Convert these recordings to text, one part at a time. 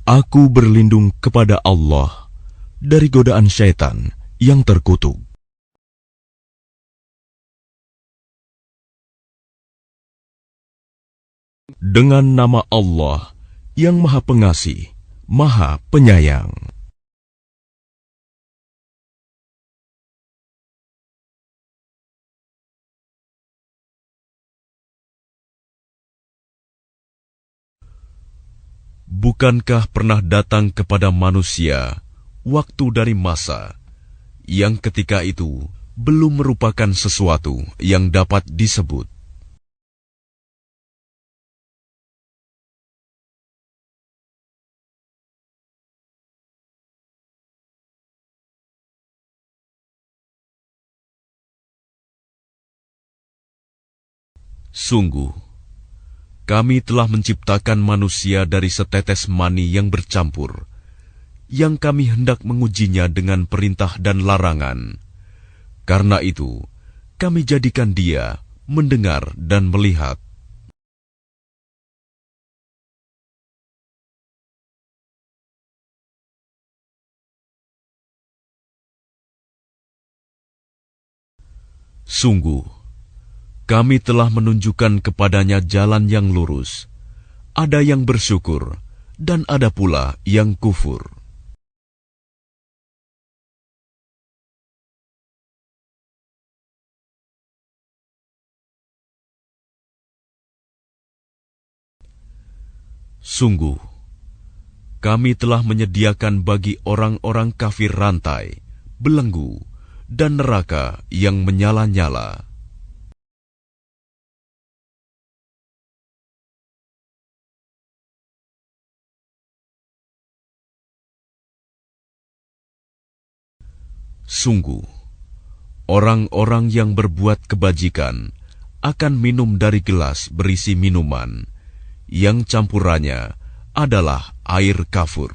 Aku berlindung kepada Allah dari godaan syaitan yang terkutuk. Dengan nama Allah yang Maha Pengasih, Maha Penyayang. Bukankah pernah datang kepada manusia waktu dari masa yang ketika itu belum merupakan sesuatu yang dapat disebut? Sungguh, kami telah menciptakan manusia dari setetes mani yang bercampur, yang kami hendak mengujinya dengan perintah dan larangan. Karena itu, kami jadikan dia mendengar dan melihat. Sungguh, kami telah menunjukkan kepadanya jalan yang lurus. Ada yang bersyukur, dan ada pula yang kufur. Sungguh, kami telah menyediakan bagi orang-orang kafir rantai, belenggu, dan neraka yang menyala-nyala. Sungguh, orang-orang yang berbuat kebajikan akan minum dari gelas berisi minuman, yang campurannya adalah air kafur.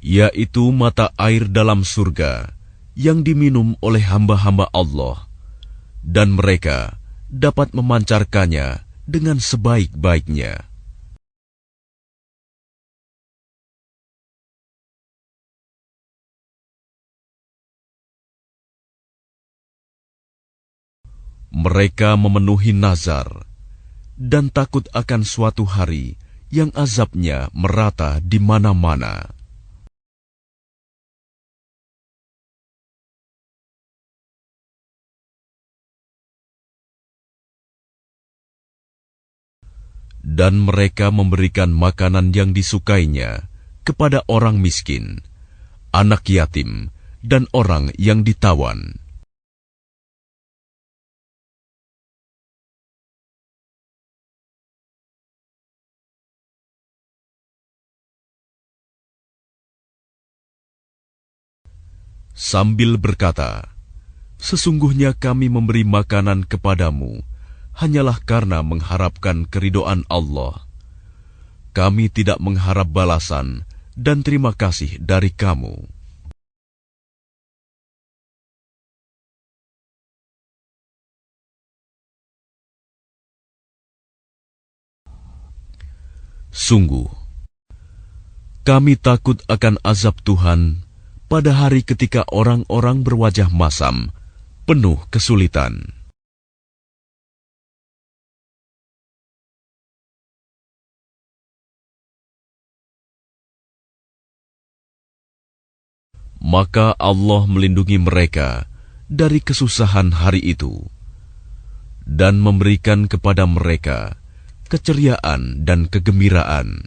Yaitu mata air dalam surga yang diminum oleh hamba-hamba Allah, dan mereka dapat memancarkannya dengan sebaik-baiknya. Mereka memenuhi nazar dan takut akan suatu hari yang azabnya merata di mana-mana. Dan mereka memberikan makanan yang disukainya kepada orang miskin, anak yatim, dan orang yang ditawan. Sambil berkata, "Sesungguhnya kami memberi makanan kepadamu hanyalah karena mengharapkan keridhaan Allah. Kami tidak mengharap balasan dan terima kasih dari kamu." Sungguh, kami takut akan azab Tuhan pada hari ketika orang-orang berwajah masam, penuh kesulitan. Maka Allah melindungi mereka dari kesusahan hari itu dan memberikan kepada mereka keceriaan dan kegembiraan.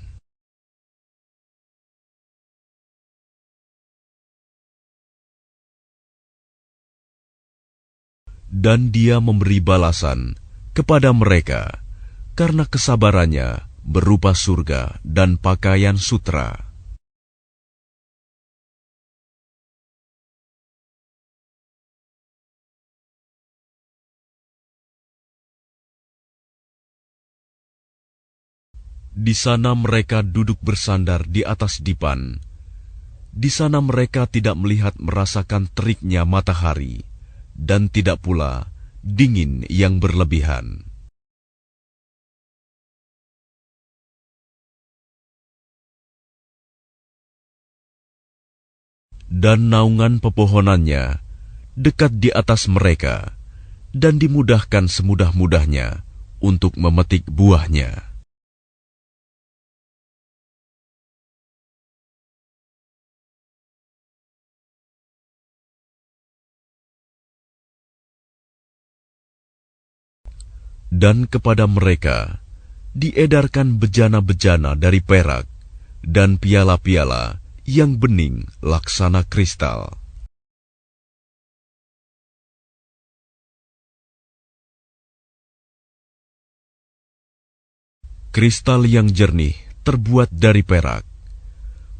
Dan Dia memberi balasan kepada mereka karena kesabarannya berupa surga dan pakaian sutra. Di sana mereka duduk bersandar di atas dipan. Di sana mereka tidak melihat merasakan teriknya matahari, dan tidak pula dingin yang berlebihan. Dan naungan pepohonannya dekat di atas mereka, dan dimudahkan semudah-mudahnya untuk memetik buahnya. Dan kepada mereka diedarkan bejana-bejana dari perak dan piala-piala yang bening laksana kristal. Kristal yang jernih terbuat dari perak.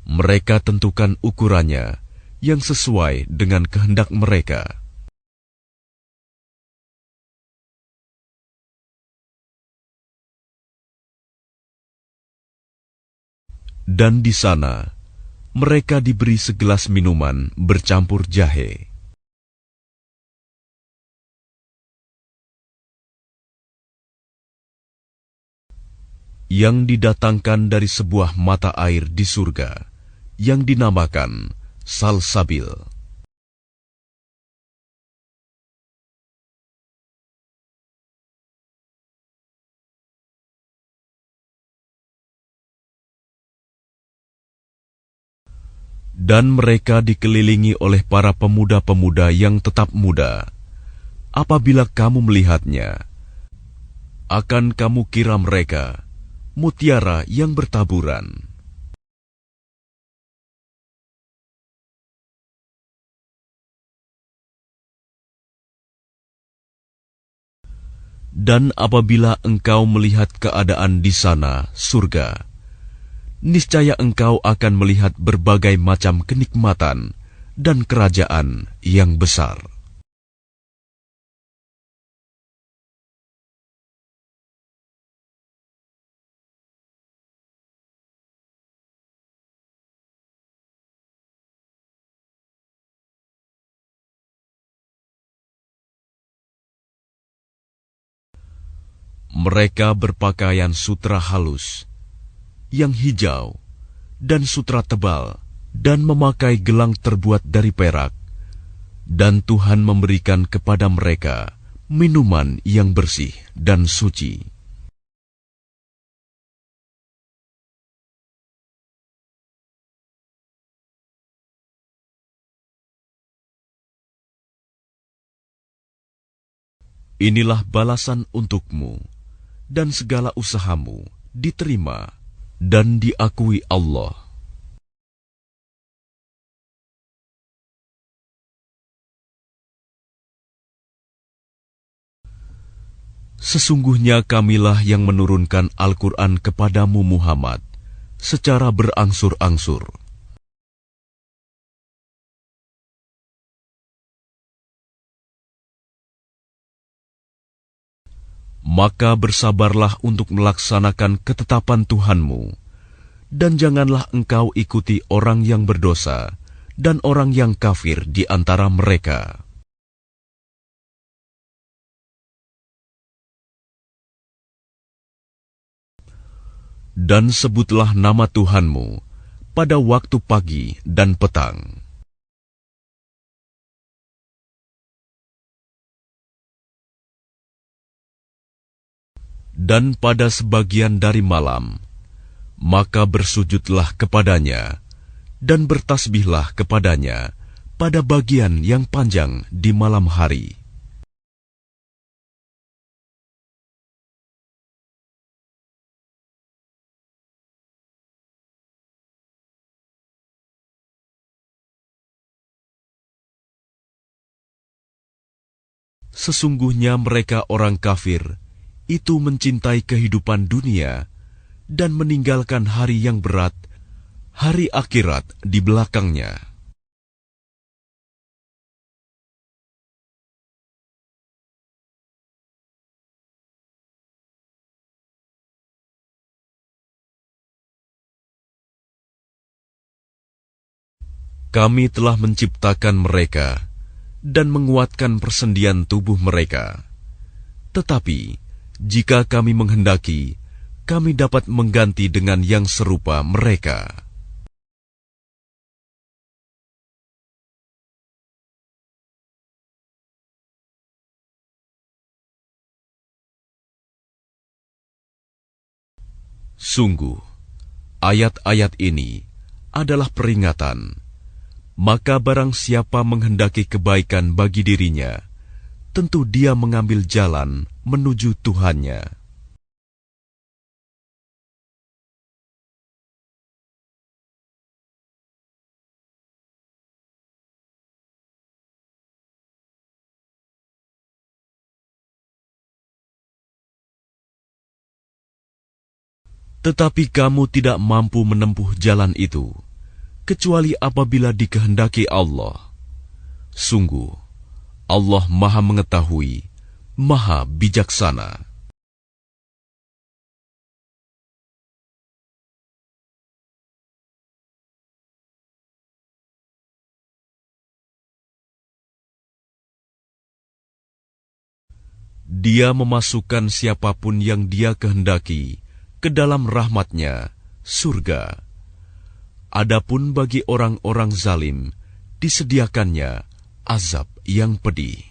Mereka tentukan ukurannya yang sesuai dengan kehendak mereka. Dan di sana, mereka diberi segelas minuman bercampur jahe. Yang didatangkan dari sebuah mata air di surga, yang dinamakan Salsabil. Dan mereka dikelilingi oleh para pemuda-pemuda yang tetap muda. Apabila kamu melihatnya, akan kamu kira mereka mutiara yang bertaburan. Dan apabila engkau melihat keadaan di sana, surga, niscaya engkau akan melihat berbagai macam kenikmatan dan kerajaan yang besar. Mereka berpakaian sutra halus, yang hijau, dan sutra tebal, dan memakai gelang terbuat dari perak, dan Tuhan memberikan kepada mereka minuman yang bersih dan suci. Inilah balasan untukmu, dan segala usahamu diterima dan diakui Allah. Sesungguhnya kamilah yang menurunkan Al-Quran kepadamu Muhammad secara berangsur-angsur. Maka bersabarlah untuk melaksanakan ketetapan Tuhanmu, dan janganlah engkau ikuti orang yang berdosa dan orang yang kafir di antara mereka. Dan sebutlah nama Tuhanmu pada waktu pagi dan petang. Dan pada sebagian dari malam, maka bersujudlah kepadanya, dan bertasbihlah kepadanya pada bagian yang panjang di malam hari. Sesungguhnya mereka orang kafir itu mencintai kehidupan dunia dan meninggalkan hari yang berat, hari akhirat di belakangnya. Kami telah menciptakan mereka dan menguatkan persendian tubuh mereka. Tetapi, jika kami menghendaki, kami dapat mengganti dengan yang serupa mereka. Sungguh, ayat-ayat ini adalah peringatan. Maka barang siapa menghendaki kebaikan bagi dirinya, tentu dia mengambil jalan menuju Tuhannya. Tetapi kamu tidak mampu menempuh jalan itu, kecuali apabila dikehendaki Allah. Sungguh, Allah Maha Mengetahui, Maha Bijaksana. Dia memasukkan siapapun yang Dia kehendaki ke dalam rahmat-Nya, surga. Adapun bagi orang-orang zalim, disediakannya azab yang pedih.